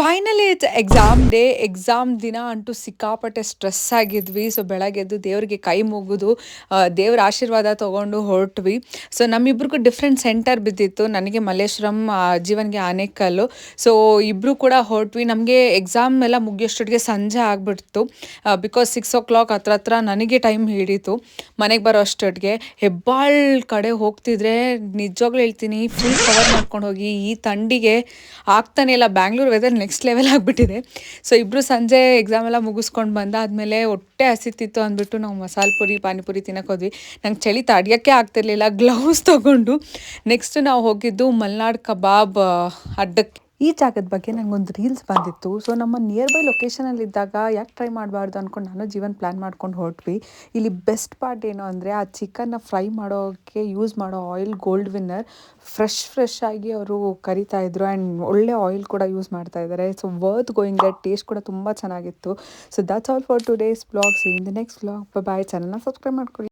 Finally it's exam day. Exam ದಿನ ಅಂತೂ ಸಿಕ್ಕಾಪಟ್ಟೆ ಸ್ಟ್ರೆಸ್ ಆಗಿದ್ವಿ. ಸೊ ಬೆಳಗ್ಗೆ ಎದ್ದು ದೇವ್ರಿಗೆ ಕೈ ಮುಗಿದು ದೇವ್ರ ಆಶೀರ್ವಾದ ತೊಗೊಂಡು ಹೊರಟ್ವಿ. ಸೊ ನಮ್ಮಿಬ್ರಿಗೂ ಡಿಫ್ರೆಂಟ್ ಸೆಂಟರ್ ಬಿದ್ದಿತ್ತು. ನನಗೆ ಮಲ್ಲೇಶ್ವರಂ, ಜೀವನ್ಗೆ ಆನೇಕಲ್ಲು. ಸೊ ಇಬ್ಬರು ಕೂಡ ಹೊರಟ್ವಿ. ನಮಗೆ ಎಕ್ಸಾಮ್ ಎಲ್ಲ ಮುಗಿಯೋಷ್ಟೊತ್ತಿಗೆ ಸಂಜೆ ಆಗಿಬಿಡ್ತು. ಬಿಕಾಸ್ 6 o'clock ಹತ್ರ ನನಗೆ ಟೈಮ್ ಹಿಡೀತು ಮನೆಗೆ ಬರೋ ಅಷ್ಟೊತ್ತಿಗೆ. ಹೆಬ್ಬಾಳ್ ಕಡೆ ಹೋಗ್ತಿದ್ರೆ ನಿಜವಾಗ್ಲೂ ಹೇಳ್ತೀನಿ, ಫುಲ್ ಕವರ್ ಮಾಡ್ಕೊಂಡು ಹೋಗಿ. ಈ ಥಂಡಿಗೆ ಆಗ್ತಾನೆ ಇಲ್ಲ. ಬ್ಯಾಂಗ್ಳೂರ್ ವೆದರ್ ನೆಕ್ಸ್ಟ್ ಲೆವೆಲ್ ಆಗಿಬಿಟ್ಟಿದೆ. ಸೊ ಇಬ್ಬರು ಸಂಜೆ ಎಕ್ಸಾಮ್ ಎಲ್ಲ ಮುಗಿಸ್ಕೊಂಡು ಬಂದಾದಮೇಲೆ ಹೊಟ್ಟೆ ಹಸಿತಿತ್ತು ಅಂದ್ಬಿಟ್ಟು ನಾವು ಮಸಾಲೆ ಪುರಿ ಪಾನಿಪುರಿ ತಿನ್ನಕ್ಕೆ ಹೋದ್ವಿ. ನಂಗೆ ಚಳಿ ತಡಿಯೋಕ್ಕೆ ಆಗ್ತಿರ್ಲಿಲ್ಲ, ಗ್ಲೌಸ್ ತೊಗೊಂಡು. ನೆಕ್ಸ್ಟ್ ನಾವು ಹೋಗಿದ್ದು ಮಲ್ನಾಡ್ ಕಬಾಬ್ ಅಡ್ಡಕ್ಕೆ. ಈ ಜಾಗದ ಬಗ್ಗೆ ನನಗೊಂದು ರೀಲ್ಸ್ ಬಂದಿತ್ತು. ಸೊ ನಮ್ಮ ನಿಯರ್ ಬೈ ಲೊಕೇಶನಲ್ಲಿದ್ದಾಗ ಯಾಕೆ ಟ್ರೈ ಮಾಡಬಾರ್ದು ಅಂದ್ಕೊಂಡು ನಾನು ಜೀವನ್ ಪ್ಲ್ಯಾನ್ ಮಾಡ್ಕೊಂಡು ಹೊರಟ್ವಿ. ಇಲ್ಲಿ ಬೆಸ್ಟ್ ಪಾರ್ಟ್ ಏನು ಅಂದರೆ ಆ ಚಿಕನ್ನ ಫ್ರೈ ಮಾಡೋಕ್ಕೆ ಯೂಸ್ ಮಾಡೋ ಆಯಿಲ್ ಗೋಲ್ಡ್ ವಿನ್ನರ್. ಫ್ರೆಶ್ ಆಗಿ ಅವರು ಕರಿತಾಯಿದ್ರು ಆ್ಯಂಡ್ ಒಳ್ಳೆ ಆಯಿಲ್ ಕೂಡ ಯೂಸ್ ಮಾಡ್ತಾ ಇದ್ದಾರೆ. So worth going that. Taste ಕೂಡ ತುಂಬ ಚೆನ್ನಾಗಿತ್ತು. So that's all for today's vlog. See in the next vlog. Bye. ಚಾನಲ್ನ ಸಬ್ಸ್ಕ್ರೈಬ್ ಮಾಡ್ಕೊಳ್ಳಿ.